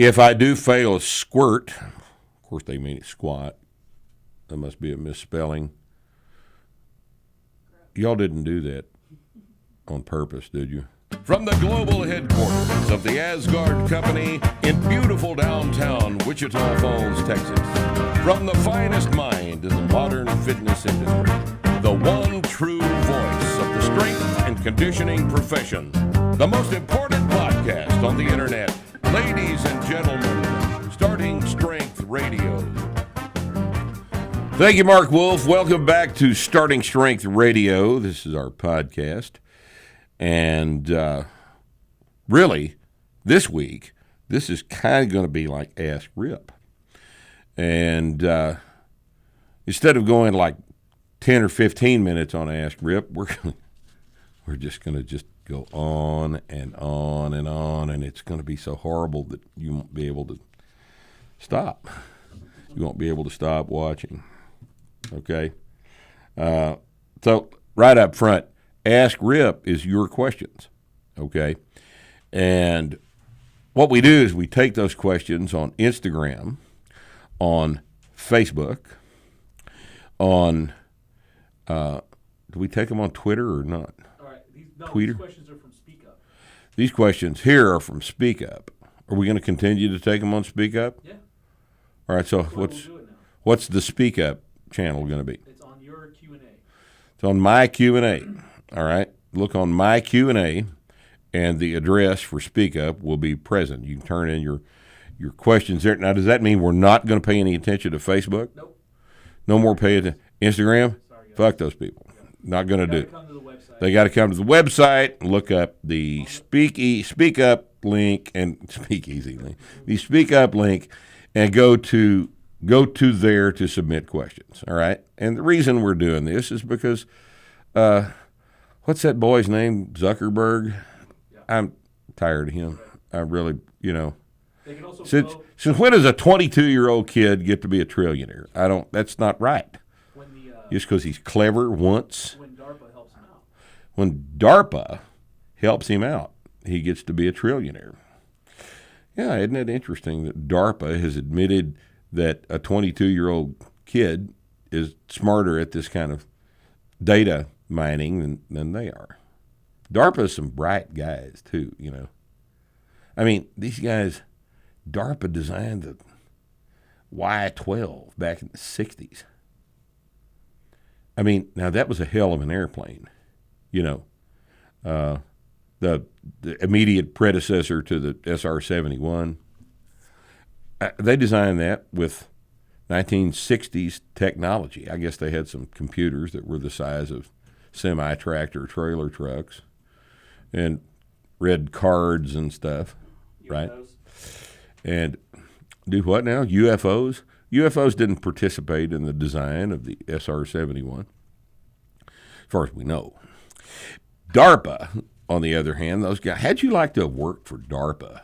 If I do fail a squirt, of course they mean it squat. That must be a misspelling. Y'all didn't do that on purpose, did you? From the global headquarters of the Asgard Company in beautiful downtown Wichita Falls, Texas. From the finest mind in the modern fitness industry. The one true voice of the strength and conditioning profession. The most important podcast on the internet. Ladies and gentlemen, Starting Strength Radio. Thank you, Mark Wolf. Welcome back to Starting Strength Radio. This is our podcast. And really, this week, this is kind of going to be like Ask Rip. And instead of going like 10 or 15 minutes on Ask Rip, we're just going to go on and on and on, and it's going to be so horrible that you won't be able to stop. You won't be able to stop watching. Okay? So right up front, Ask Rip is your questions. Okay? And what we do is we take those questions on Instagram, on Facebook, on do we take them on Twitter or not? These questions are from Speak Up. These questions here are from Speak Up. Are we going to continue to take them on Speak Up? Yeah. All right, so what's the Speak Up channel going to be? It's on your Q&A. It's on my Q&A. All right, look on my Q&A, and the address for Speak Up will be present. You can turn in your questions there. Now, does that mean we're not going to pay any attention to Facebook? Nope. No more pay attention. Instagram? Sorry, guys. Fuck those people. Not going to do it. They got got to come to the website, look up the Speak Up link and Speakeasy link, the Speak Up link, and go to there to submit questions. All right. And the reason we're doing this is because, what's that boy's name? Zuckerberg. Yeah. I'm tired of him. I really, They can also since when does a 22-year-old kid get to be a trillionaire? That's not right. Just because he's clever once. When DARPA helps him out. When DARPA helps him out, he gets to be a trillionaire. Yeah, isn't it interesting that DARPA has admitted that a 22-year-old kid is smarter at this kind of data mining than they are. DARPA's some bright guys, too, I mean, these guys, DARPA designed the Y-12 back in the 60s. I mean, now that was a hell of an airplane, the immediate predecessor to the SR-71. They designed that with 1960s technology. I guess they had some computers that were the size of semi-tractor trailer trucks and read cards and stuff, UFOs. Right? And do what now? UFOs? UFOs didn't participate in the design of the SR-71, as far as we know. DARPA, on the other hand, those guys, how'd you like to have worked for DARPA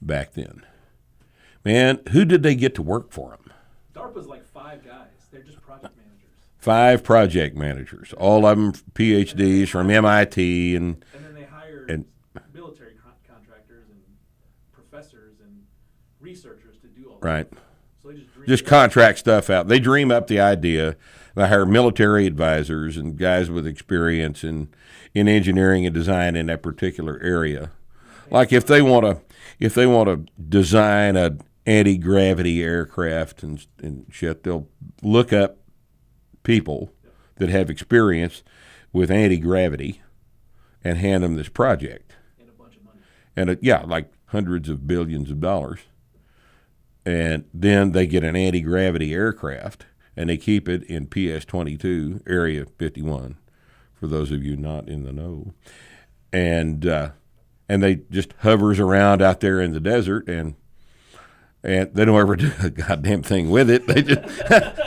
back then? Man, who did they get to work for them? DARPA's like 5 guys. They're just project managers. 5 project managers, all of them PhDs from MIT. And then they hired military contractors and professors and researchers to do all that. Right. So they just contract stuff out. They dream up the idea. They hire military advisors and guys with experience in engineering and design in that particular area. Like if they want to design an anti-gravity aircraft and shit, they'll look up people that have experience with anti-gravity and hand them this project. And a bunch of money. And like hundreds of billions of dollars. And then they get an anti-gravity aircraft, and they keep it in PS-22, Area 51, for those of you not in the know. And they just hovers around out there in the desert, and they don't ever do a goddamn thing with it.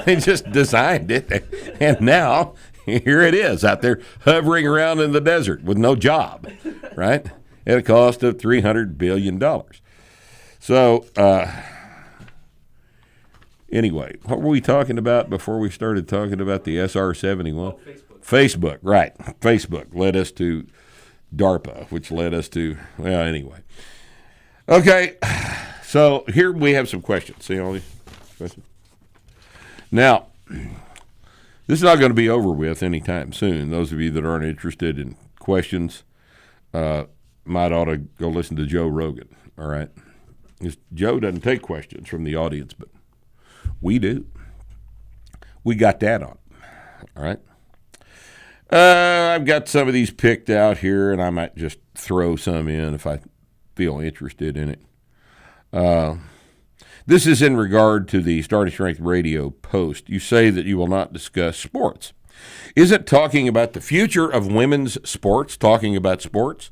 They just designed it, and now here it is out there hovering around in the desert with no job, right? At a cost of $300 billion. So, anyway, what were we talking about before we started talking about the SR-71? Oh, Facebook, right. Facebook led us to DARPA, which led us to, well, anyway. Okay, So here we have some questions. See all these questions? Now, this is not going to be over with anytime soon. Those of you that aren't interested in questions might ought to go listen to Joe Rogan, all right? Joe doesn't take questions from the audience, but we do. We got that on, all right? I've got some of these picked out here, and I might just throw some in if I feel interested in it. This is in regard to the Starting Strength Radio post. You say that you will not discuss sports. Is it talking about the future of women's sports, talking about sports?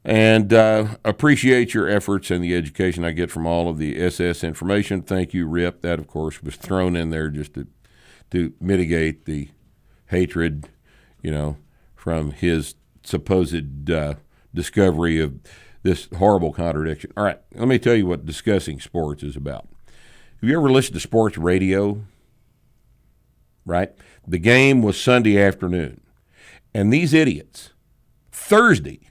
And appreciate your efforts and the education I get from all of the SS information. Thank you, Rip. That, of course, was thrown in there just to mitigate the hatred, from his supposed discovery of this horrible contradiction. All right, let me tell you what discussing sports is about. Have you ever listened to sports radio? Right? The game was Sunday afternoon. And these idiots, Thursday,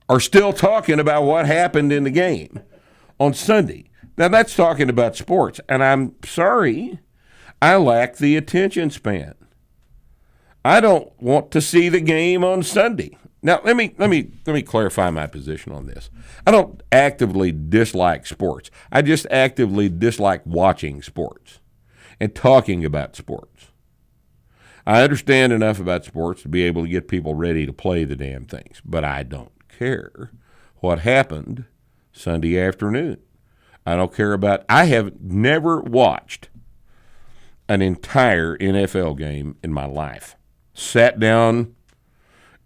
are still talking about what happened in the game on Sunday. Now, that's talking about sports. And I'm sorry, I lack the attention span. I don't want to see the game on Sunday. Now, let me clarify my position on this. I don't actively dislike sports. I just actively dislike watching sports and talking about sports. I understand enough about sports to be able to get people ready to play the damn things, but I don't care what happened Sunday afternoon. I don't care about – I have never watched an entire NFL game in my life. Sat down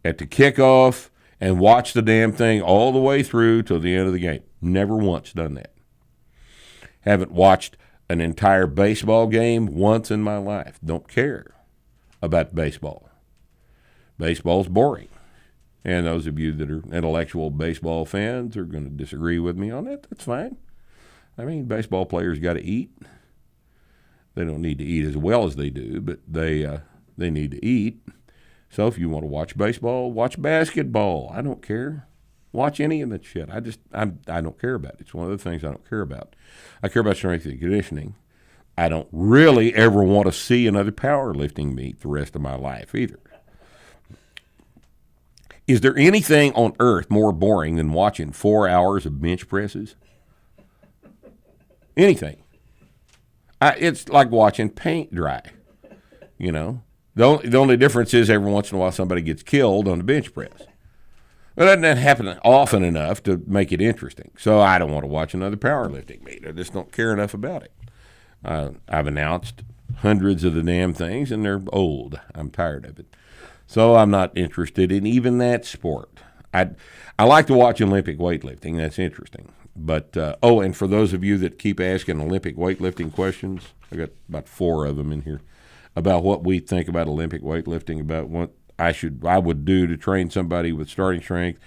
at the kickoff and watched the damn thing all the way through till the end of the game. Never once done that. Haven't watched an entire baseball game once in my life. Don't care about baseball. Baseball's boring. And those of you that are intellectual baseball fans are going to disagree with me on that. That's fine. I mean, baseball players got to eat. They don't need to eat as well as they do, but they need to eat. So if you want to watch baseball, watch basketball. I don't care. Watch any of that shit. I don't care about it. It's one of the things I don't care about. I care about strength and conditioning. I don't really ever want to see another powerlifting meet the rest of my life either. Is there anything on earth more boring than watching 4 hours of bench presses? Anything. It's like watching paint dry, The only difference is every once in a while somebody gets killed on the bench press. But that doesn't happen often enough to make it interesting. So I don't want to watch another powerlifting meet. I just don't care enough about it. I've announced hundreds of the damn things, and they're old. I'm tired of it. So I'm not interested in even that sport. I like to watch Olympic weightlifting. That's interesting. But, and for those of you that keep asking Olympic weightlifting questions, I got about 4 of them in here, about what we think about Olympic weightlifting, about what I would do to train somebody with starting strength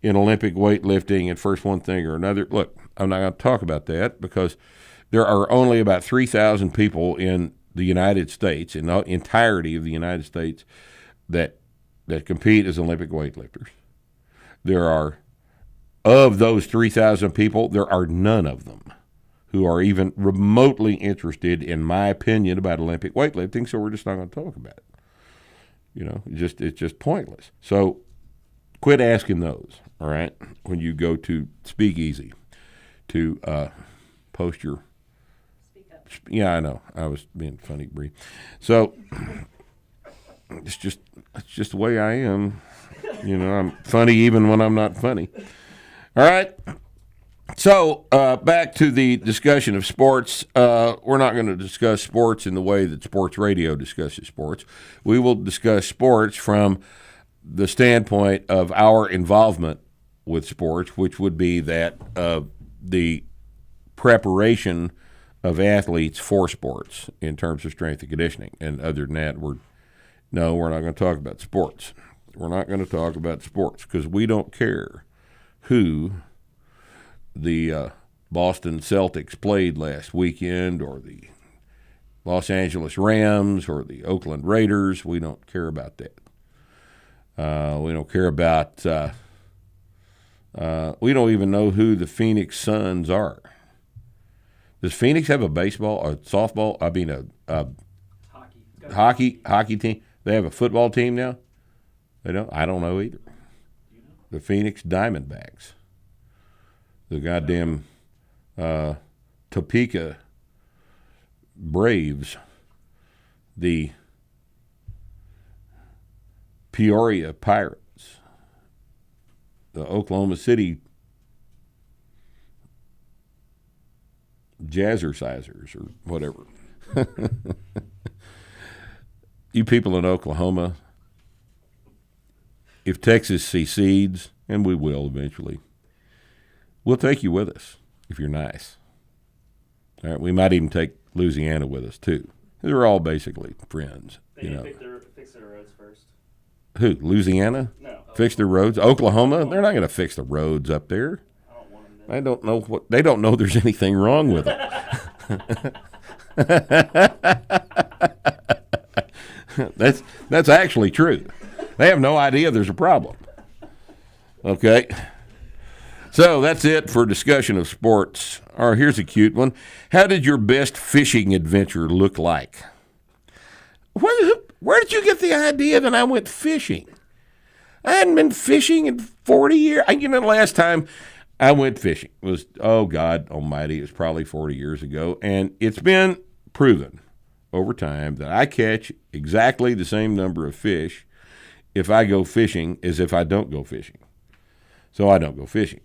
in Olympic weightlifting and first one thing or another. Look, I'm not going to talk about that because there are only about 3,000 people in the United States, in the entirety of the United States, that compete as Olympic weightlifters. Of those 3,000 people, there are none of them who are even remotely interested in my opinion about Olympic weightlifting, so we're just not going to talk about it. It's just pointless. So quit asking those, all right, when you go to Speakeasy to post your – Speak up. Yeah, I know. I was being funny, Bree. So it's just the way I am. I'm funny even when I'm not funny. All right. So back to the discussion of sports. We're not going to discuss sports in the way that sports radio discusses sports. We will discuss sports from the standpoint of our involvement with sports, which would be that of the preparation of athletes for sports in terms of strength and conditioning. And other than that, we're not going to talk about sports. We're not going to talk about sports because we don't care who the Boston Celtics played last weekend or the Los Angeles Rams or the Oakland Raiders. We don't care about that. We don't care about we don't even know who the Phoenix Suns are. Does Phoenix have a baseball, a softball? I mean, a Hockey. It's got a hockey team? They have a football team now? They don't? I don't know either. Do you know? The Phoenix Diamondbacks. The goddamn Topeka Braves. The Peoria Pirates. The Oklahoma City Jazzercisers or whatever. You people in Oklahoma, if Texas secedes, and we will eventually, we'll take you with us if you're nice. All right, we might even take Louisiana with us too. They're all basically friends. They need to fix their roads first. Who? Louisiana? No. Fix their roads? Oklahoma? They're not going to fix the roads up there. I don't want them to. They don't know what. They don't know there's anything wrong with them. That's actually true. They have no idea there's a problem. Okay. So that's it for discussion of sports. Or here's a cute one. How did your best fishing adventure look like? Where did you get the idea that I went fishing? I hadn't been fishing in 40 years. The last time I went fishing was, oh God almighty, it was probably 40 years ago. And it's been proven over time that I catch exactly the same number of fish if I go fishing as if I don't go fishing. So I don't go fishing.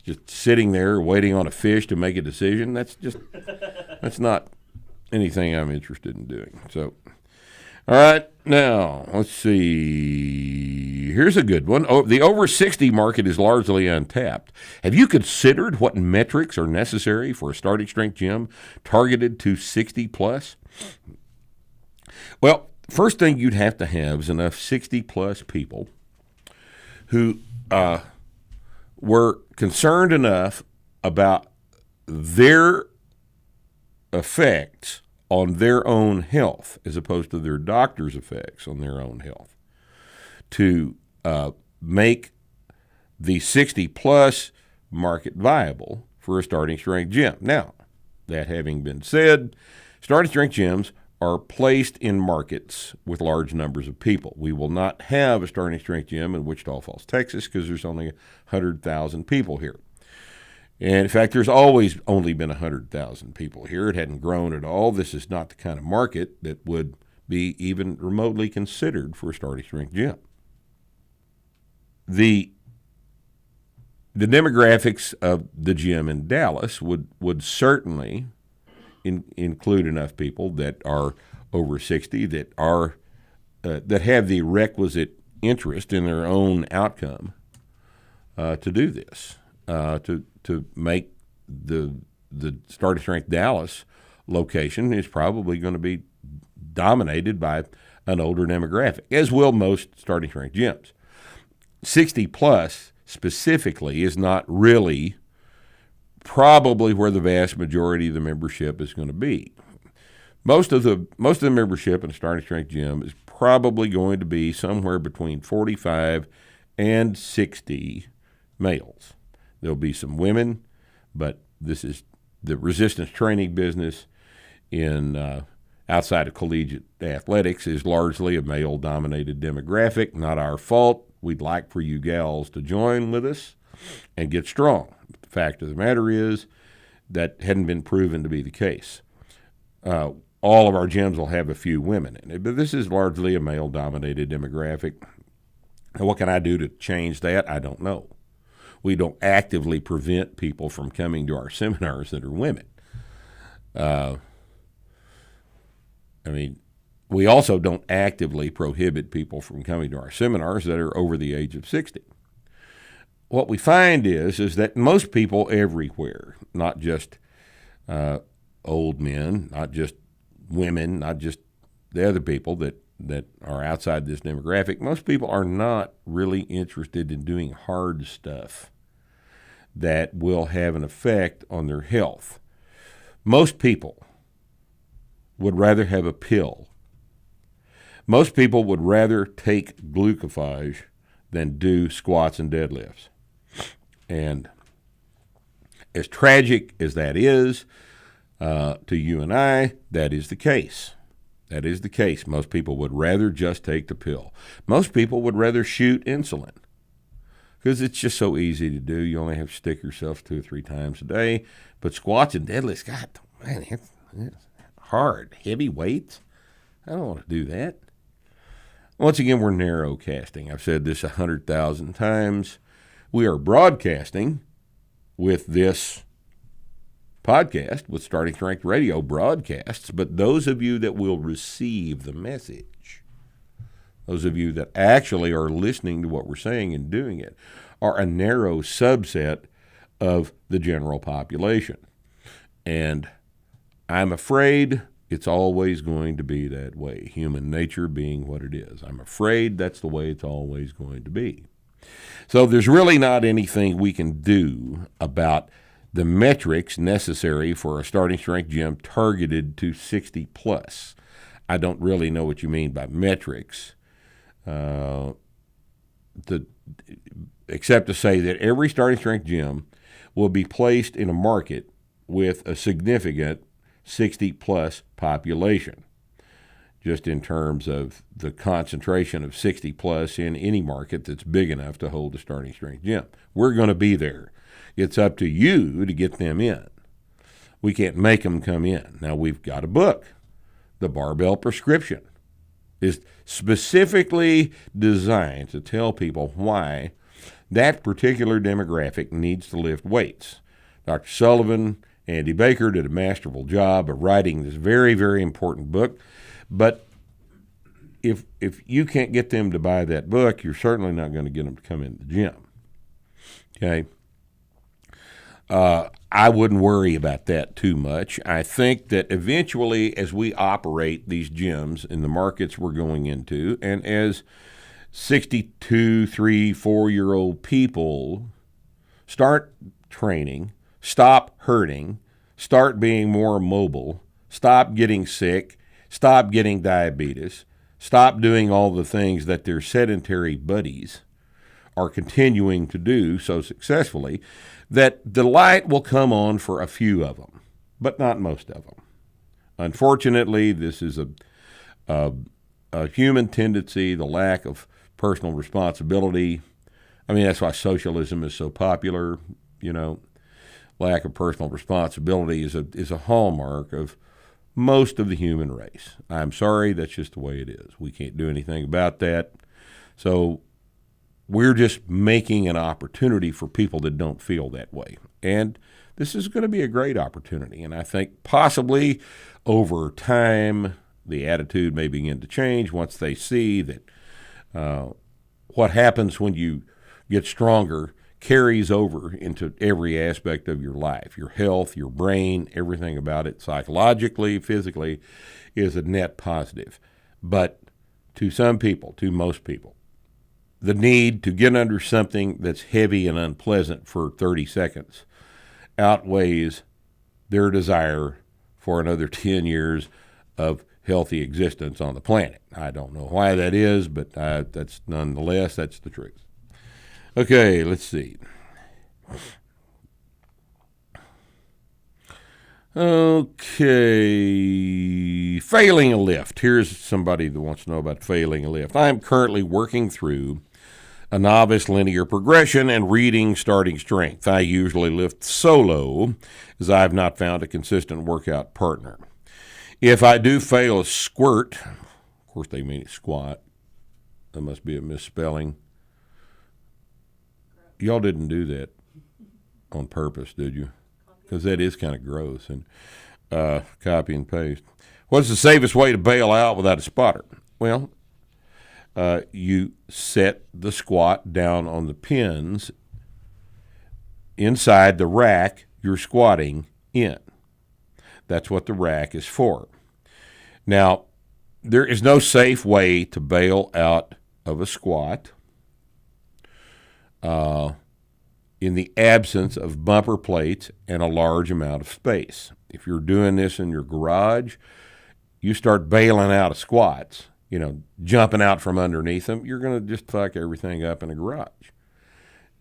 Just sitting there waiting on a fish to make a decision, that's not anything I'm interested in doing. So, all right, now let's see. Here's a good one. The over 60 market is largely untapped. Have you considered what metrics are necessary for a starting strength gym targeted to 60 plus? Well, first thing you'd have to have is enough 60 plus people who were concerned enough about their effects on their own health as opposed to their doctor's effects on their own health to make the 60-plus market viable for a starting strength gym. Now, that having been said, starting strength gyms are placed in markets with large numbers of people. We will not have a starting strength gym in Wichita Falls, Texas, because there's only 100,000 people here. And in fact, there's always only been 100,000 people here. It hadn't grown at all. This is not the kind of market that would be even remotely considered for a starting strength gym. The demographics of the gym in Dallas would certainly include enough people that are over 60 that are that have the requisite interest in their own outcome to do this, to make the starting strength Dallas location is probably going to be dominated by an older demographic, as will most starting strength gyms. 60 plus specifically is not really probably where the vast majority of the membership is going to be. Most of the membership in a starting strength gym is probably going to be somewhere between 45 and 60 males. There'll be some women, but this is the resistance training business in outside of collegiate athletics is largely a male-dominated demographic. Not our fault. We'd like for you gals to join with us and get strong. The fact of the matter is that hadn't been proven to be the case. All of our gyms will have a few women in it, but this is largely a male-dominated demographic. And what can I do to change that? I don't know. We don't actively prevent people from coming to our seminars that are women. We also don't actively prohibit people from coming to our seminars that are over the age of 60. What we find is that most people everywhere, not just old men, not just women, not just the other people that are outside this demographic, most people are not really interested in doing hard stuff that will have an effect on their health. Most people would rather have a pill. Most people would rather take glucophage than do squats and deadlifts. And as tragic as that is, To you and I, that is the case. That is the case. Most people would rather just take the pill. Most people would rather shoot insulin because it's just so easy to do. You only have to stick yourself 2 or 3 times a day. But squats and deadlifts, God, man, it's hard. Heavy weights, I don't want to do that. Once again, we're narrowcasting. I've said this 100,000 times. We are broadcasting with this podcast, with Starting Strength Radio broadcasts, but those of you that will receive the message, those of you that actually are listening to what we're saying and doing it, are a narrow subset of the general population. And I'm afraid it's always going to be that way, human nature being what it is. I'm afraid that's the way it's always going to be. So there's really not anything we can do about the metrics necessary for a starting strength gym targeted to 60 plus. I don't really know what you mean by metrics, except to say that every starting strength gym will be placed in a market with a significant 60 plus population, just in terms of the concentration of 60 plus in any market that's big enough to hold a starting strength gym. We're going to be there. It's up to you to get them in. We can't make them come in. Now, we've got a book. The Barbell Prescription is specifically designed to tell people why that particular demographic needs to lift weights. Dr. Sullivan, Andy Baker did a masterful job of writing this very, very important book. But if you can't get them to buy that book, you're certainly not going to get them to come in the gym. Okay? I wouldn't worry about that too much. I think that eventually, as we operate these gyms in the markets we're going into, and as 62, 3, 4-year-old people start training, stop hurting, start being more mobile, stop getting sick, stop getting diabetes, stop doing all the things that their sedentary buddies are continuing to do so successfully, that the light will come on for a few of them, but not most of them. Unfortunately, this is a human tendency, the lack of personal responsibility. I mean, that's why socialism is so popular, you know. Lack of personal responsibility is a hallmark of most of the human race. I'm sorry, that's just the way it is. We can't do anything about that. So we're just making an opportunity for people that don't feel that way. And this is going to be a great opportunity. And I think possibly over time, the attitude may begin to change once they see that what happens when you get stronger carries over into every aspect of your life. Your health, your brain, everything about it, psychologically, physically, is a net positive. But to some people, to most people, the need to get under something that's heavy and unpleasant for 30 seconds outweighs their desire for another 10 years of healthy existence on the planet. I don't know why that is, but that's nonetheless, that's the truth. Okay, let's see. Okay, failing a lift. Here's somebody that wants to know about failing a lift. I'm currently working through a novice linear progression and reading starting strength. I usually lift solo as I have not found a consistent workout partner. If I do fail a squirt, of course they mean squat. That must be a misspelling. Y'all didn't do that on purpose, did you? Because that is kind of gross. And copy and paste. What's the safest way to bail out without a spotter? Well, you set the squat down on the pins inside the rack you're squatting in. That's what the rack is for. Now, there is no safe way to bail out of a squat in the absence of bumper plates and a large amount of space. If you're doing this in your garage, you start bailing out of squats, jumping out from underneath them, you're going to just fuck everything up in the garage.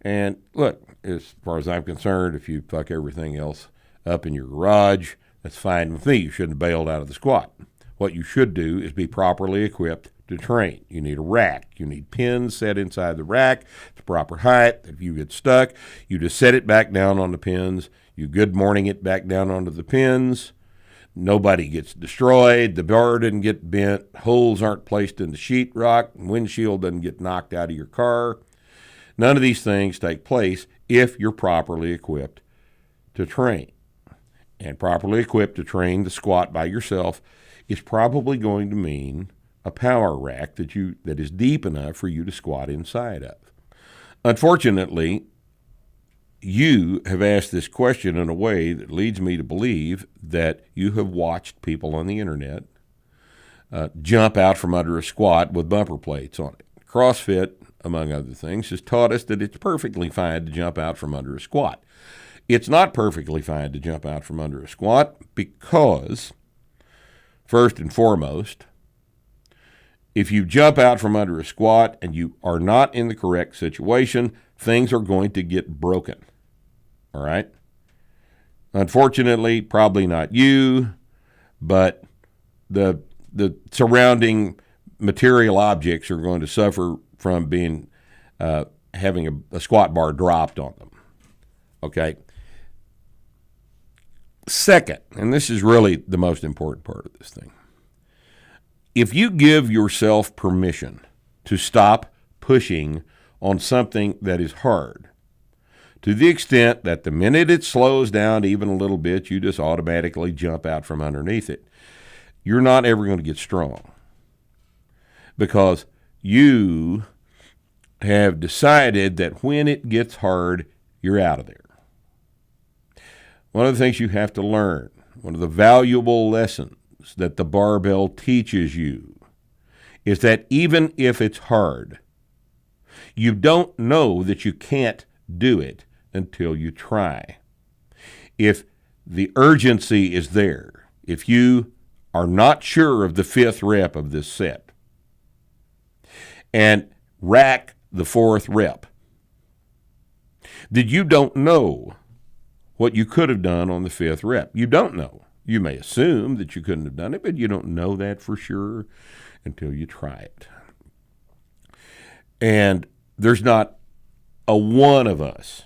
And look, as far as I'm concerned, if you fuck everything else up in your garage, That's fine with me. You shouldn't have bailed out of the squat. What you should do is be properly equipped to train. You need a rack. You need pins set inside the rack, the proper height. If you get stuck, you just set it back down on the pins. You good morning it back down onto the pins. Nobody gets destroyed. The bar didn't get bent. Holes aren't placed in the sheetrock. Windshield doesn't get knocked out of your car. None of these things take place if you're properly equipped to train. And properly equipped to train the squat by yourself is probably going to mean a power rack that is deep enough for you to squat inside of. Unfortunately, you have asked this question in a way that leads me to believe that you have watched people on the internet jump out from under a squat with bumper plates on it. CrossFit, among other things, has taught us that it's perfectly fine to jump out from under a squat. It's not perfectly fine to jump out from under a squat because, first and foremost, if you jump out from under a squat and you are not in the correct situation, things are going to get broken. All right? Unfortunately, probably not you, but the surrounding material objects are going to suffer from being having a squat bar dropped on them. Okay? Second, and this is really the most important part of this thing, if you give yourself permission to stop pushing on something that is hard, to the extent that the minute it slows down even a little bit, you just automatically jump out from underneath it, you're not ever going to get strong because you have decided that when it gets hard, you're out of there. One of the things you have to learn, one of the valuable lessons that the barbell teaches you, is that even if it's hard, you don't know that you can't do it until you try. If the urgency is there, if you are not sure of the 5th rep of this set, and rack the 4th rep, then you don't know what you could have done on the 5th rep. You don't know. You may assume that you couldn't have done it, but you don't know that for sure until you try it. And there's not a one of us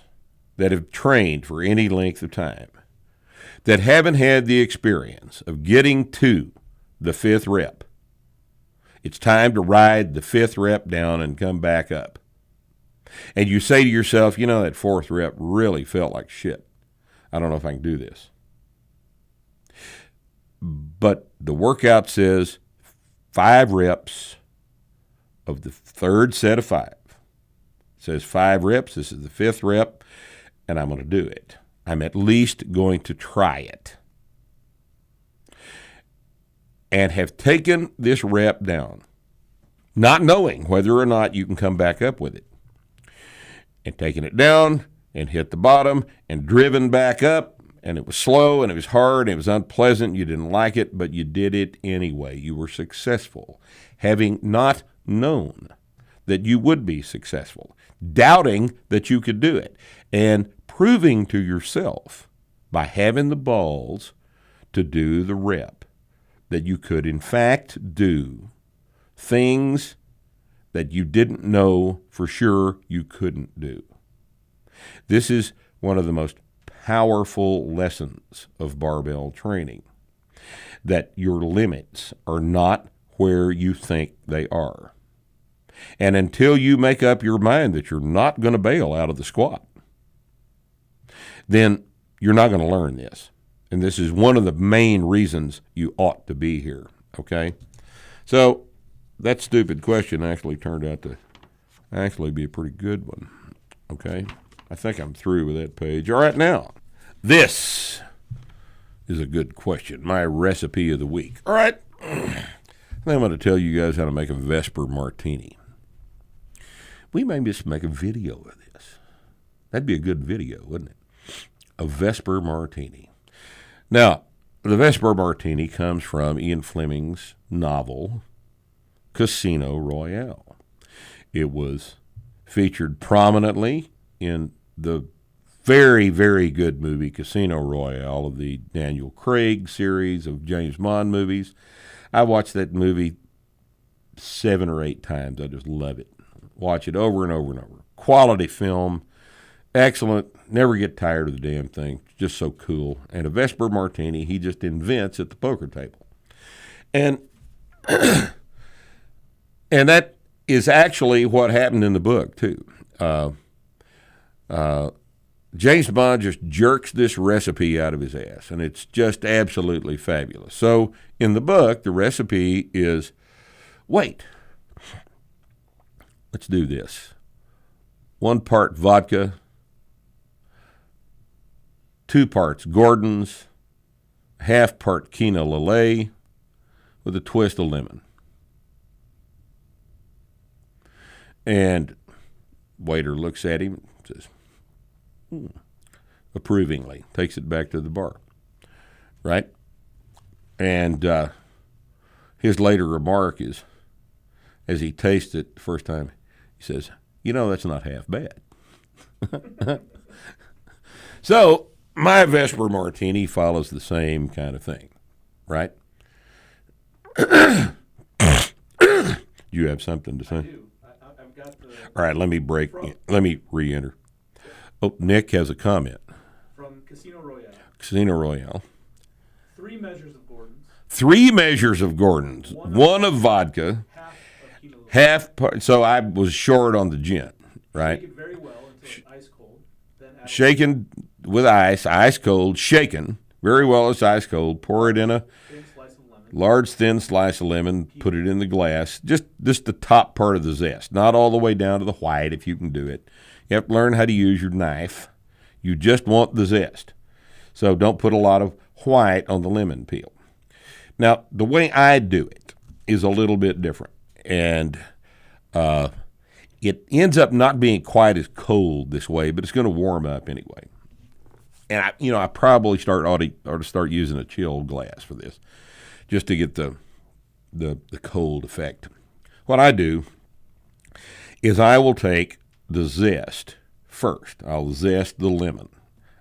that have trained for any length of time that haven't had the experience of getting to the 5th rep. It's time to ride the 5th rep down and come back up. And you say to yourself, you know, that 4th rep really felt like shit. I don't know if I can do this. But the workout says 5 reps of the 3rd set of 5. It says 5 reps. This is the 5th rep, and I'm going to do it. I'm at least going to try it. And have taken this rep down, not knowing whether or not you can come back up with it. And taking it down and hit the bottom and driven back up, and it was slow and it was hard and it was unpleasant. You didn't like it, but you did it anyway. You were successful, having not known that you would be successful, doubting that you could do it, and proving to yourself by having the balls to do the rep that you could in fact do things that you didn't know for sure you couldn't do. This is one of the most powerful lessons of barbell training, that your limits are not where you think they are. And until you make up your mind that you're not going to bail out of the squat, then you're not going to learn this. And this is one of the main reasons you ought to be here, okay? So that stupid question actually turned out to actually be a pretty good one, okay? I think I'm through with that page. All right, now, this is a good question, my recipe of the week. All right, I'm going to tell you guys how to make a Vesper martini. We may just make a video of this. That'd be a good video, wouldn't it? A Vesper martini. Now, the Vesper martini comes from Ian Fleming's novel, Casino Royale. It was featured prominently in the very, very good movie, Casino Royale, of the Daniel Craig series of James Bond movies. I watched that movie 7 or 8 times. I just love it. Watch it over and over and over. Quality film, excellent. Never get tired of the damn thing. Just so cool. And a Vesper martini he just invents at the poker table. And and that is actually what happened in the book, too. James Bond just jerks this recipe out of his ass, and it's just absolutely fabulous. So in the book, the recipe is, wait, let's do this. 1 part vodka, 2 parts Gordon's, half part Quina Lillet with a twist of lemon. And waiter looks at him and says, approvingly, takes it back to the bar, right? And his later remark is, as he tastes it the first time, he says, that's not half bad. So my Vesper martini follows the same kind of thing, right? You have something to say? I do. I've got the. All right, let me re-enter. Oh, Nick has a comment. From Casino Royale. Casino Royale. 3 measures of Gordon's. 3 measures of Gordon's. 1 of vodka. Half of Quina Lillet. Half part. So I was short on the gin, right? Shake it very well until it's ice cold. Then add Shaken with ice cold, shaken very well. It's ice cold. Pour it in a thin slice of lemon. large, thin slice of lemon. Put it in the glass. Just the top part of the zest, not all the way down to the white. If you can do it, you have to learn how to use your knife. You just want the zest, so don't put a lot of white on the lemon peel. Now, the way I do it is a little bit different, and it ends up not being quite as cold this way, but it's going to warm up anyway. And I probably ought to start using a chilled glass for this, just to get the cold effect. What I do is I will take the zest first. I'll zest the lemon.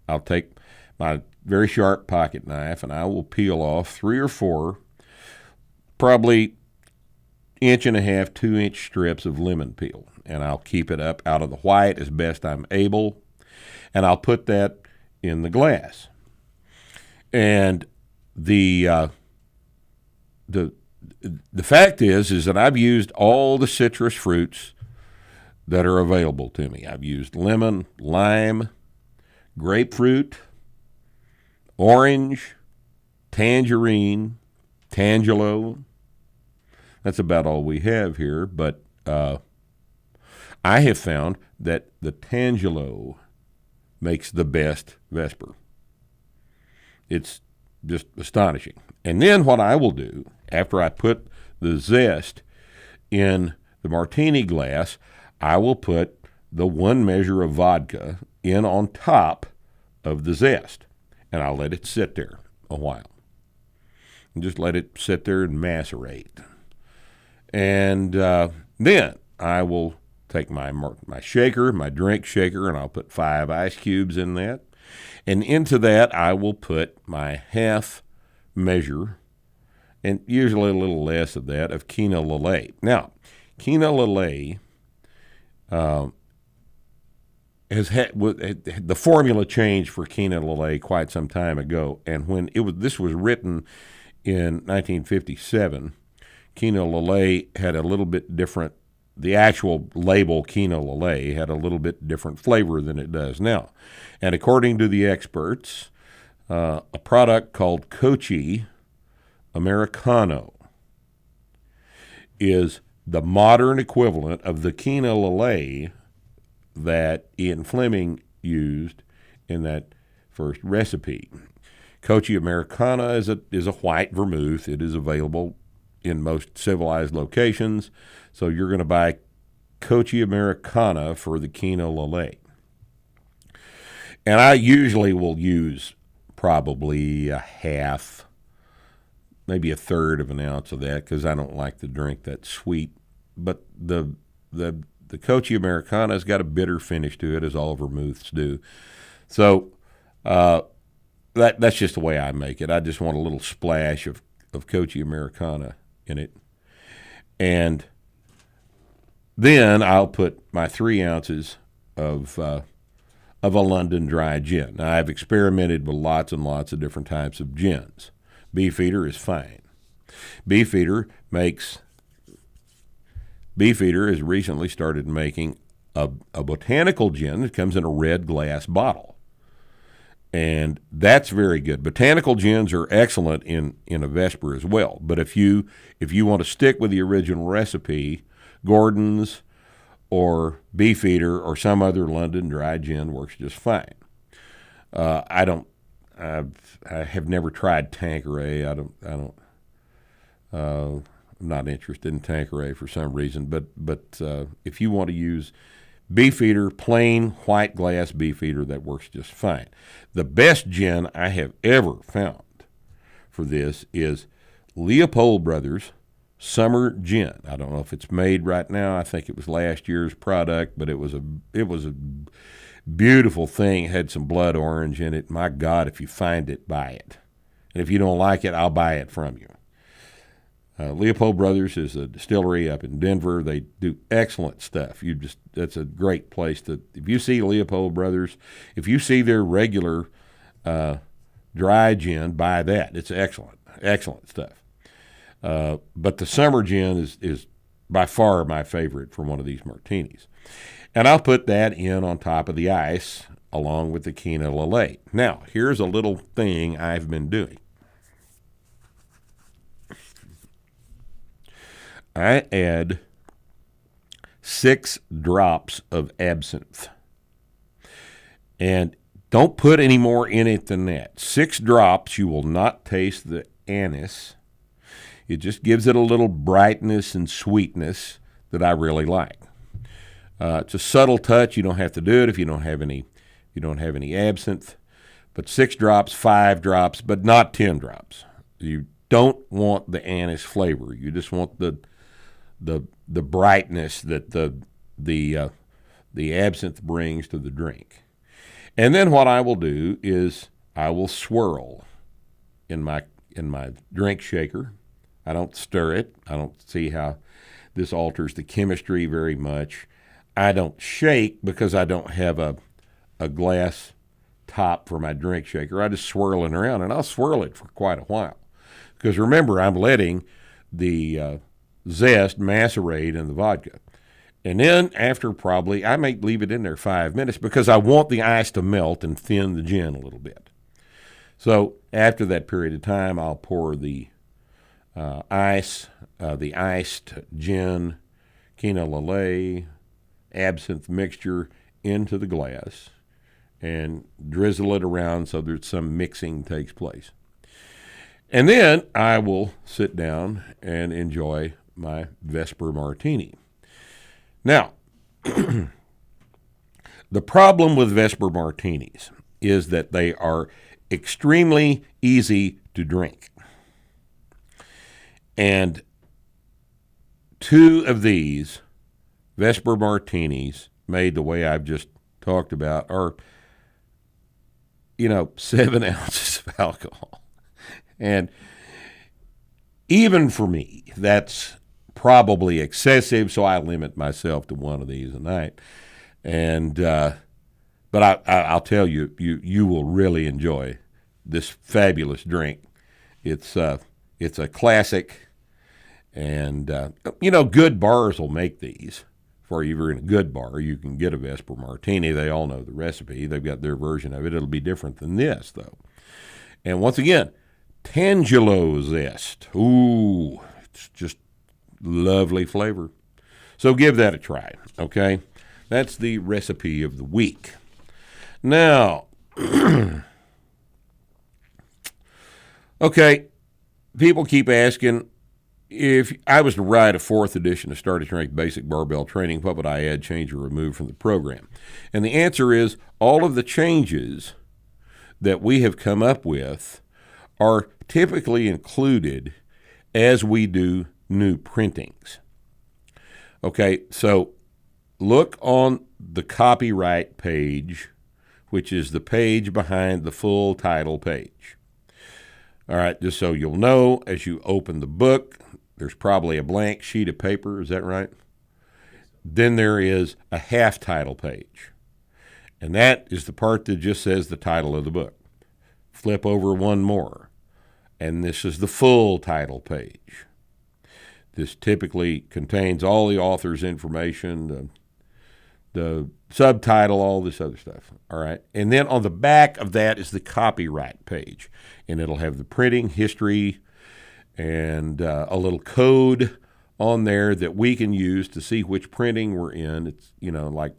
I'll take my very sharp pocket knife and I will peel off 3 or 4, probably 1.5 to 2-inch strips of lemon peel, and I'll keep it up out of the white as best I'm able, and I'll put that in the glass. And the fact is that I've used all the citrus fruits that are available to me. I've used lemon, lime, grapefruit, orange, tangerine, tangelo. That's about all we have here, but I have found that the tangelo makes the best Vesper. It's just astonishing. And then what I will do, after I put the zest in the martini glass, I will put the 1 measure of vodka in on top of the zest, and I'll let it sit there a while. And just let it sit there and macerate. And then I will take my shaker, my drink shaker, and I'll put 5 ice cubes in that. And into that, I will put my half measure, and usually a little less of that, of Quina Lillet. Now, Quina Lillet has had the formula changed for Quina Lillet quite some time ago, and when this was written in 1957, Quina Lillet had a little bit different. The actual label Quina Lillet had a little bit different flavor than it does now, and according to the experts, a product called Cochi Americano is the modern equivalent of the Quina Lillet that Ian Fleming used in that first recipe. Cochi Americana is a white vermouth. It is available in most civilized locations, so you're going to buy Cochi Americana for the Quina Lillet. And I usually will use probably a half, maybe a third of an ounce of that, because I don't like the drink that sweet. But the Cochi Americana's got a bitter finish to it, as all vermouths do. So that's just the way I make it. I just want a little splash of Coaching Americana in it. And then I'll put my 3 ounces of a London dry gin. Now, I've experimented with lots and lots of different types of gins. Beefeater is fine. Beefeater has recently started making a botanical gin that comes in a red glass bottle. And that's very good. Botanical gins are excellent in a Vesper as well. But if you want to stick with the original recipe, Gordon's or Beefeater or some other London dry gin works just fine. I have never tried Tanqueray. I'm not interested in Tanqueray for some reason. But if you want to use Beefeater, plain white glass Beefeater, that works just fine. The best gin I have ever found for this is Leopold Brothers Summer Gin. I don't know if it's made right now. I think it was last year's product, but it was a beautiful thing. It had some blood orange in it. My God, if you find it, buy it. And if you don't like it, I'll buy it from you. Leopold Brothers is a distillery up in Denver. They do excellent stuff. That's a great place if you see Leopold Brothers, if you see their regular dry gin, buy that. It's excellent stuff. But the summer gin is by far my favorite for one of these martinis. And I'll put that in on top of the ice along with the Quina Lillet. Now, here's a little thing I've been doing. I add 6 drops of absinthe. And don't put any more in it than that. 6 drops, you will not taste the anise. It just gives it a little brightness and sweetness that I really like. It's a subtle touch. You don't have to do it if you don't have any absinthe. But 6 drops, 5 drops, but not 10 drops. You don't want the anise flavor. You just want the brightness that the absinthe brings to the drink. And then what I will do is I will swirl in my drink shaker. I don't stir it. I don't see how this alters the chemistry very much. I don't shake because I don't have a glass top for my drink shaker. I just swirl it around, and I'll swirl it for quite a while. Because remember, I'm letting the zest macerate in the vodka. And then after I may leave it in there 5 minutes because I want the ice to melt and thin the gin a little bit. So after that period of time, I'll pour the iced gin, Quina Lillet, absinthe mixture into the glass and drizzle it around so that some mixing takes place. And then I will sit down and enjoy my Vesper martini. Now, the problem with Vesper martinis is that they are extremely easy to drink. And 2 of these Vesper martinis made the way I've just talked about are, 7 ounces of alcohol. And even for me, that's probably excessive, so I limit myself to 1 of these a night. And but I'll tell you, you will really enjoy this fabulous drink. It's a classic, and good bars will make these for you. If you're in a good bar, you can get a Vesper martini. They all know the recipe. They've got their version of it. It'll be different than this, though. And once again, Tangelo zest. Ooh, it's just lovely flavor. So give that a try, okay? That's the recipe of the week. Now, okay, people keep asking, if I was to write a 4th edition of Start a Strength Basic Barbell Training, what would I add, change, or remove from the program? And the answer is all of the changes that we have come up with are typically included as we do new printings. Okay, so look on the copyright page which is the page behind the full title page. All right, just so you'll know, as you open the book, there's probably a blank sheet of paper. Is that right? Then there is a half title page. And that is the part that just says the title of the book. Flip over one more, and this is the full title page. This typically contains all the author's information, the subtitle, all this other stuff. All right. And then on the back of that is the copyright page, and it'll have the printing history and a little code on there that we can use to see which printing we're in. It's, like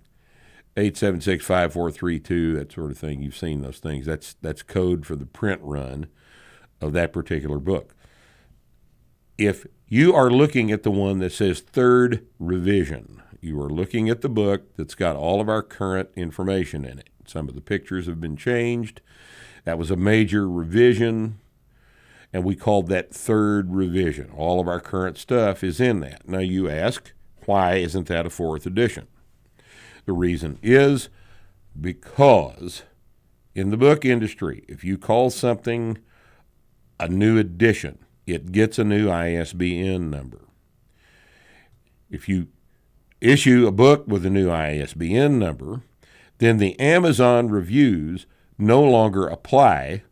8765432, that sort of thing. You've seen those things. That's code for the print run of that particular book. If you are looking at the one that says third revision, you are looking at the book that's got all of our current information in it. Some of the pictures have been changed. That was a major revision, and we called that third revision. All of our current stuff is in that. Now you ask, why isn't that a fourth edition? The reason is because in the book industry, if you call something a new edition, it gets a new ISBN number. If you issue a book with a new ISBN number, then the Amazon reviews no longer apply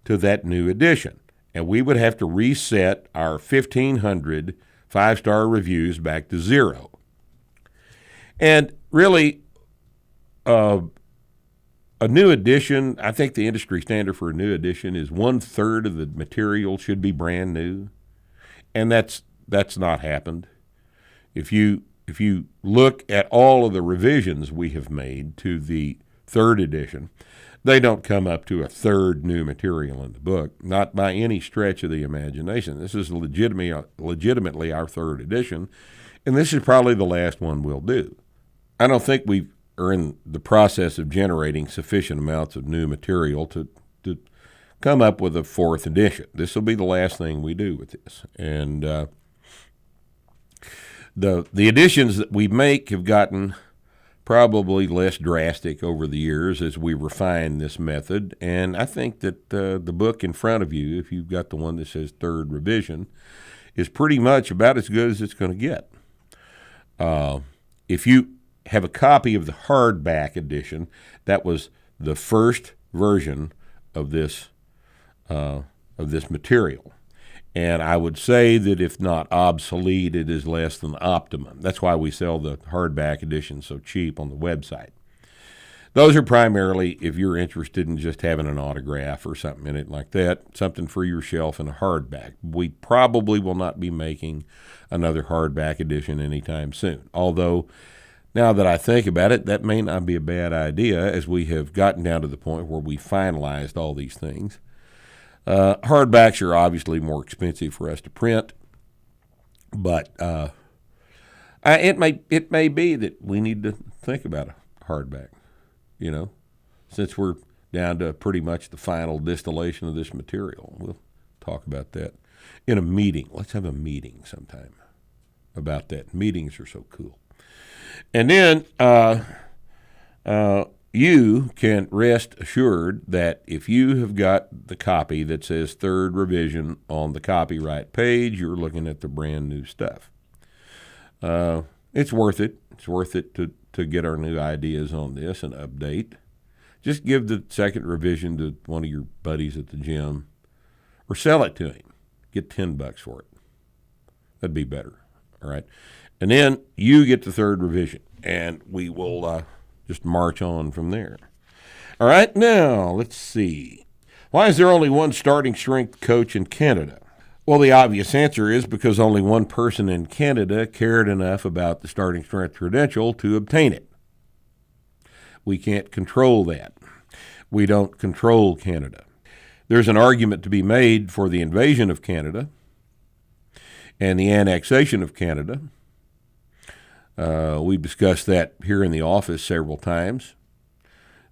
to that new edition. And we would have to reset our 1,500 five-star reviews back to zero. And really, a new edition, I think the industry standard for a new edition is 1/3 of the material should be brand new. And that's not happened. If you look at all of the revisions we have made to the third edition, they don't come up to a third new material in the book, not by any stretch of the imagination. This is legitimately our third edition, and this is probably the last one we'll do. I don't think we are in the process of generating sufficient amounts of new material to come up with a fourth edition. This will be the last thing we do with this. And the editions that we make have gotten probably less drastic over the years as we refine this method. And I think that the book in front of you, if you've got the one that says third revision, is pretty much about as good as it's going to get. If you have a copy of the hardback edition, that was the first version of this material. And I would say that if not obsolete, it is less than optimum. That's why we sell the hardback edition so cheap on the website. Those are primarily if you're interested in just having an autograph or something in it like that, something for your shelf in a hardback. We probably will not be making another hardback edition anytime soon. Although, now that I think about it, that may not be a bad idea as we have gotten down to the point where we finalized all these things. Hardbacks are obviously more expensive for us to print, but it may be that we need to think about a hardback, since we're down to pretty much the final distillation of this material. We'll talk about that in a meeting. Let's have a meeting sometime about that. Meetings are so cool. And then you can rest assured that if you have got the copy that says third revision on the copyright page, you're looking at the brand new stuff. It's worth it. It's worth it to get our new ideas on this and update. Just give the second revision to one of your buddies at the gym or sell it to him. Get $10 for it. That'd be better. All right. And then you get the third revision, and we will just march on from there. All right, now let's see. Why is there only one starting strength coach in Canada? Well, the obvious answer is because only one person in Canada cared enough about the starting strength credential to obtain it. We can't control that. We don't control Canada. There's an argument to be made for the invasion of Canada and the annexation of Canada. We've discussed that here in the office several times.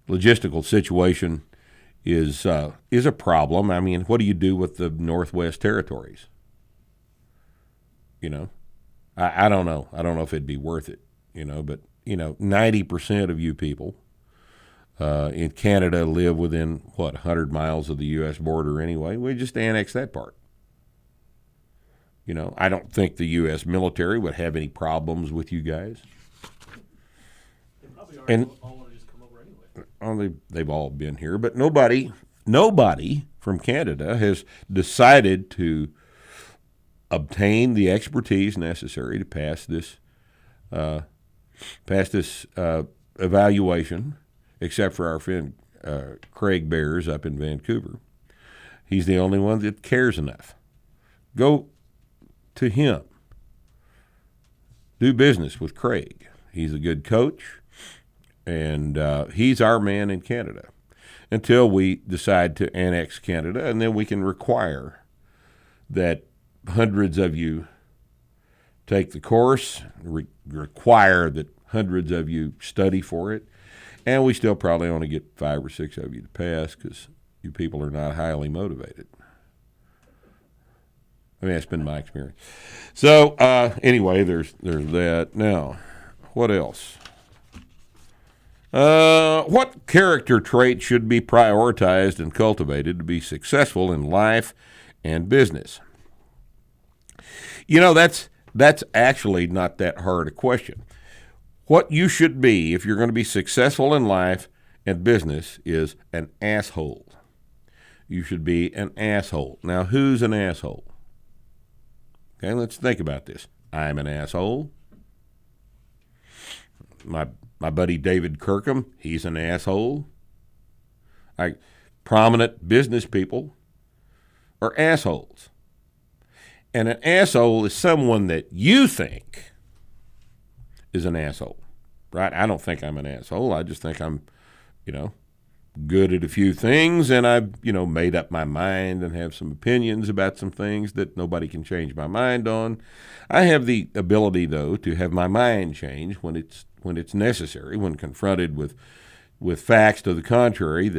Logistical situation is a problem. I mean, what do you do with the Northwest Territories? I don't know. I don't know if it'd be worth it, but 90% of you people in Canada live within, 100 miles of the U.S. border anyway. We just annex that part. I don't think the U.S. military would have any problems with you guys. They probably And- all want to just come over anyway. They've all been here, but nobody from Canada has decided to obtain the expertise necessary to pass this evaluation, except for our friend Craig Bears up in Vancouver. He's the only one that cares enough. Go to him. Do business with Craig. He's a good coach, and he's our man in Canada until we decide to annex Canada, and then we can require that hundreds of you take the course, require that hundreds of you study for it, and we still probably only get 5 or 6 of you to pass because you people are not highly motivated. I mean, that's been my experience. So anyway, there's that. Now, what else? What character traits should be prioritized and cultivated to be successful in life and business? That's actually not that hard a question. What you should be if you're going to be successful in life and business is an asshole. You should be an asshole. Now, who's an asshole? Okay, let's think about this. I'm an asshole. My buddy David Kirkham, he's an asshole. Prominent business people are assholes. And an asshole is someone that you think is an asshole, right? I don't think I'm an asshole. I just think I'm, good at a few things, and I've, made up my mind and have some opinions about some things that nobody can change my mind on. I have the ability, though, to have my mind change when it's necessary, when confronted with facts to the contrary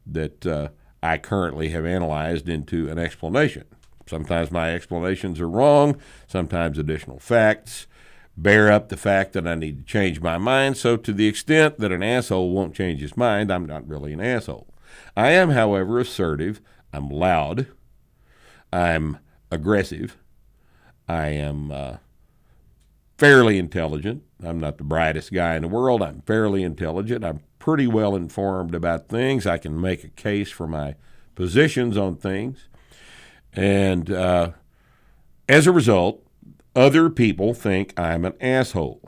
that I currently have analyzed into an explanation. Sometimes my explanations are wrong. Sometimes additional facts bear up the fact that I need to change my mind. So to the extent that an asshole won't change his mind, I'm not really an asshole. I am, however, assertive. I'm loud. I'm aggressive. I am fairly intelligent. I'm not the brightest guy in the world. I'm fairly intelligent. I'm pretty well informed about things. I can make a case for my positions on things. And as a result, other people think I'm an asshole.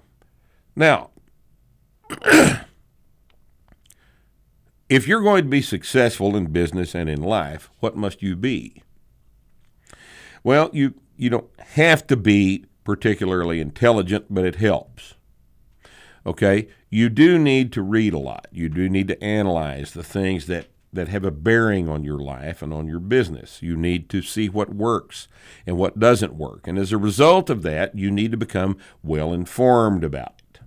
Now, if you're going to be successful in business and in life, what must you be? Well, you don't have to be particularly intelligent, but it helps. Okay? You do need to read a lot. You do need to analyze the things that have a bearing on your life and on your business. You need to see what works and what doesn't work. And as a result of that, you need to become well informed about it.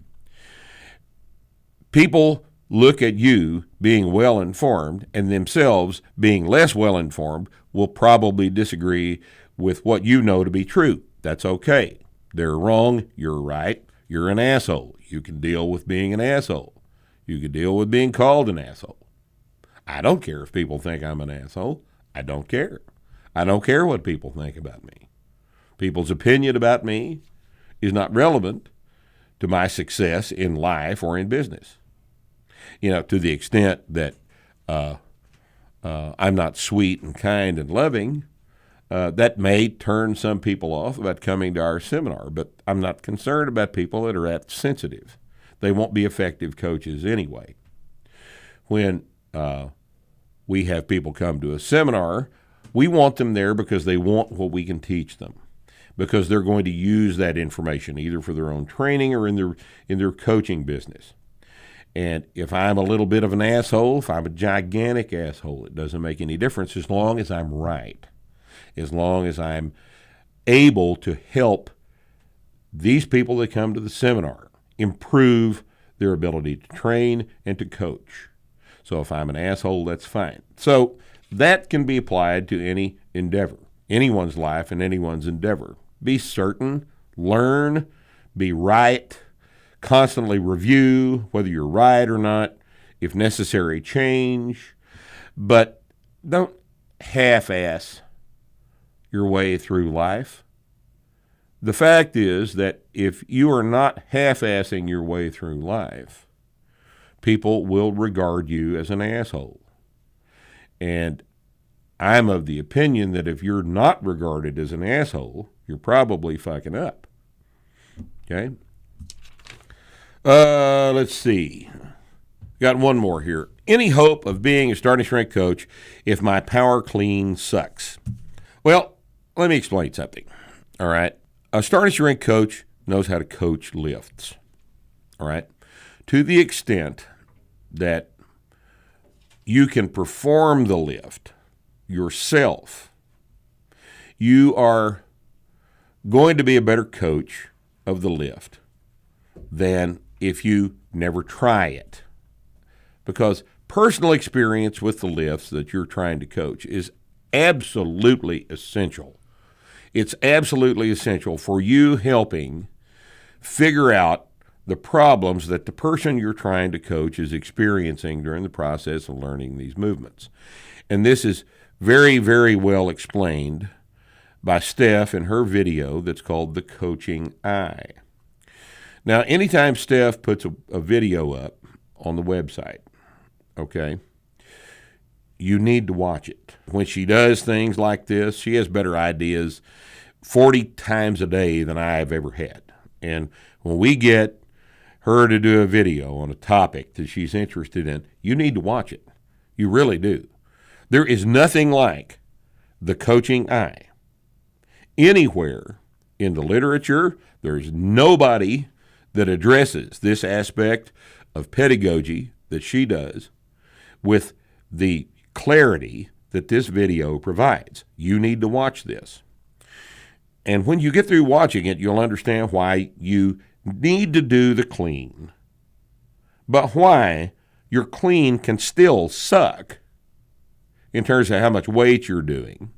People look at you being well informed and themselves being less well informed will probably disagree with what you know to be true. That's okay. They're wrong. You're right. You're an asshole. You can deal with being an asshole. You can deal with being called an asshole. I don't care if people think I'm an asshole. I don't care. I don't care what people think about me. People's opinion about me is not relevant to my success in life or in business. To the extent that I'm not sweet and kind and loving, that may turn some people off about coming to our seminar, but I'm not concerned about people that are that sensitive. They won't be effective coaches anyway. When we have people come to a seminar, we want them there because they want what we can teach them, because they're going to use that information either for their own training or in their coaching business. And if I'm a little bit of an asshole, if I'm a gigantic asshole, it doesn't make any difference as long as I'm right, as long as I'm able to help these people that come to the seminar improve their ability to train and to coach. So if I'm an asshole, that's fine. So that can be applied to any endeavor, anyone's life and anyone's endeavor. Be certain, learn, be right, constantly review whether you're right or not if necessary, change, but don't half-ass your way through life. The fact is that if you are not half-assing your way through life, people will regard you as an asshole. And I'm of the opinion that if you're not regarded as an asshole, you're probably fucking up. Okay? Let's see. Got one more here. Any hope of being a starting strength coach if my power clean sucks? Well, let me explain something. All right? A starting strength coach knows how to coach lifts. All right? To the extent that you can perform the lift yourself, you are going to be a better coach of the lift than if you never try it. Because personal experience with the lifts that you're trying to coach is absolutely essential. It's absolutely essential for you helping figure out the problems that the person you're trying to coach is experiencing during the process of learning these movements. And this is very, very well explained by Steph in her video that's called The Coaching Eye. Now, anytime Steph puts a video up on the website, okay, you need to watch it. When she does things like this, she has better ideas 40 times a day than I've ever had. And when we get her to do a video on a topic that she's interested in, you need to watch it. You really do. There is nothing like The Coaching Eye. Anywhere in the literature, there's nobody that addresses this aspect of pedagogy that she does with the clarity that this video provides. You need to watch this. And when you get through watching it, you'll understand why you need to do the clean, but why your clean can still suck in terms of how much weight you're doing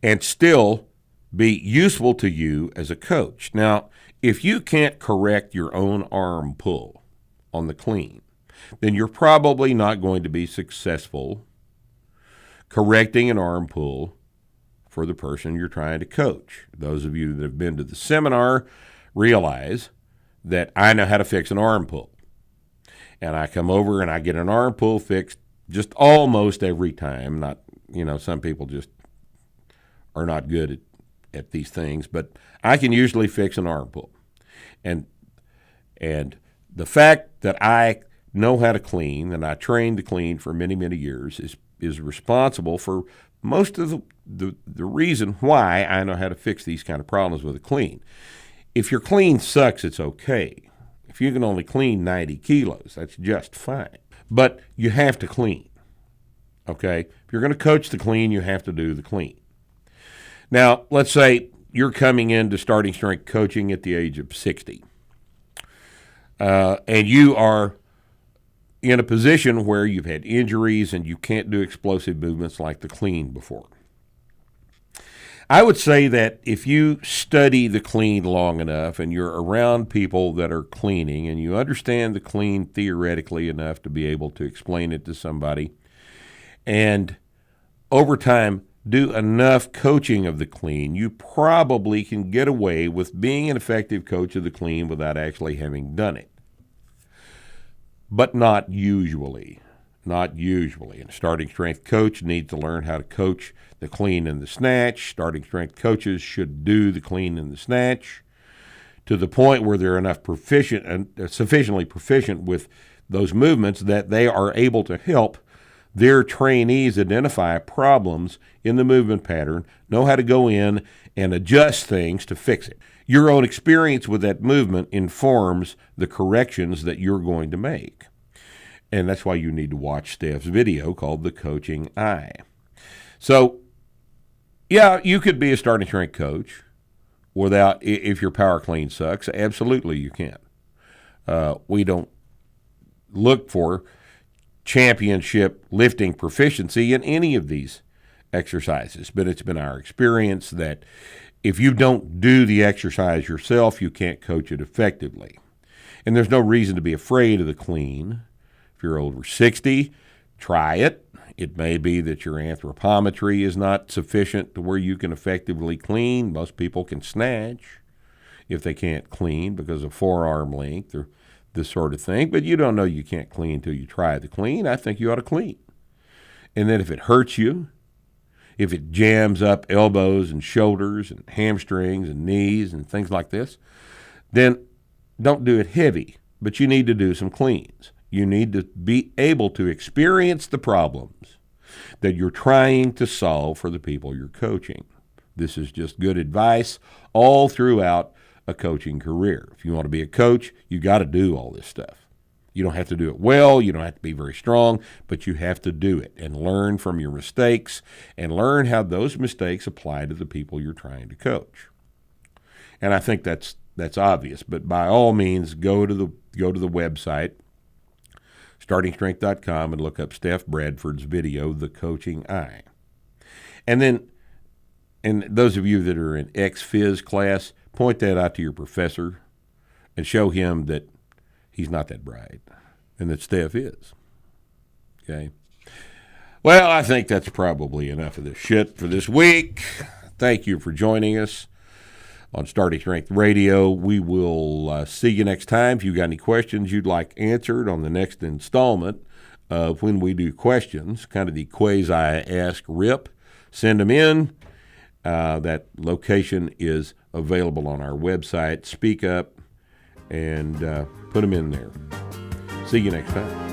and still be useful to you as a coach. Now, if you can't correct your own arm pull on the clean, then you're probably not going to be successful correcting an arm pull for the person you're trying to coach. Those of you that have been to the seminar realize that I know how to fix an arm pull. And I come over and I get an arm pull fixed just almost every time. Not, some people just are not good at these things, but I can usually fix an arm pull. And the fact that I know how to clean and I trained to clean for many, many years is responsible for most of the reason why I know how to fix these kind of problems with a clean. If your clean sucks, it's okay. If you can only clean 90 kilos, that's just fine. But you have to clean, okay? If you're going to coach the clean, you have to do the clean. Now, let's say you're coming into starting strength coaching at the age of 60, and you are in a position where you've had injuries and you can't do explosive movements like the clean before. I would say that if you study the clean long enough and you're around people that are cleaning and you understand the clean theoretically enough to be able to explain it to somebody, and over time do enough coaching of the clean, you probably can get away with being an effective coach of the clean without actually having done it. But not usually. Not usually. And a starting strength coach needs to learn how to coach the clean and the snatch. Starting strength coaches should do the clean and the snatch to the point where they're enough proficient and sufficiently proficient with those movements that they are able to help their trainees identify problems in the movement pattern, know how to go in and adjust things to fix it. Your own experience with that movement informs the corrections that you're going to make. And that's why you need to watch Steph's video called The Coaching Eye. So, yeah, you could be a starting strength coach without, if your power clean sucks, absolutely you can. We don't look for championship lifting proficiency in any of these exercises, but it's been our experience that if you don't do the exercise yourself, you can't coach it effectively. And there's no reason to be afraid of the clean. If you're over 60, try it. It may be that your anthropometry is not sufficient to where you can effectively clean. Most people can snatch if they can't clean because of forearm length or this sort of thing. But you don't know you can't clean until you try the clean. I think you ought to clean. And then if it hurts you, if it jams up elbows and shoulders and hamstrings and knees and things like this, then don't do it heavy. But you need to do some cleans. You need to be able to experience the problems that you're trying to solve for the people you're coaching. This is just good advice all throughout a coaching career. If you want to be a coach, you got to do all this stuff. You don't have to do it well. You don't have to be very strong, but you have to do it and learn from your mistakes and learn how those mistakes apply to the people you're trying to coach. And I think that's obvious, but by all means, go to the website, startingstrength.com, and look up Steph Bradford's video, The Coaching Eye. And then, and those of you that are in ex-phys class, point that out to your professor and show him that he's not that bright and that Steph is. Okay? Well, I think that's probably enough of this shit for this week. Thank you for joining us on Starting Strength Radio. We will see you next time. If you've got any questions you'd like answered on the next installment of when we do questions, kind of the quasi-ask Rip, send them in. That location is available on our website. Speak up and put them in there. See you next time.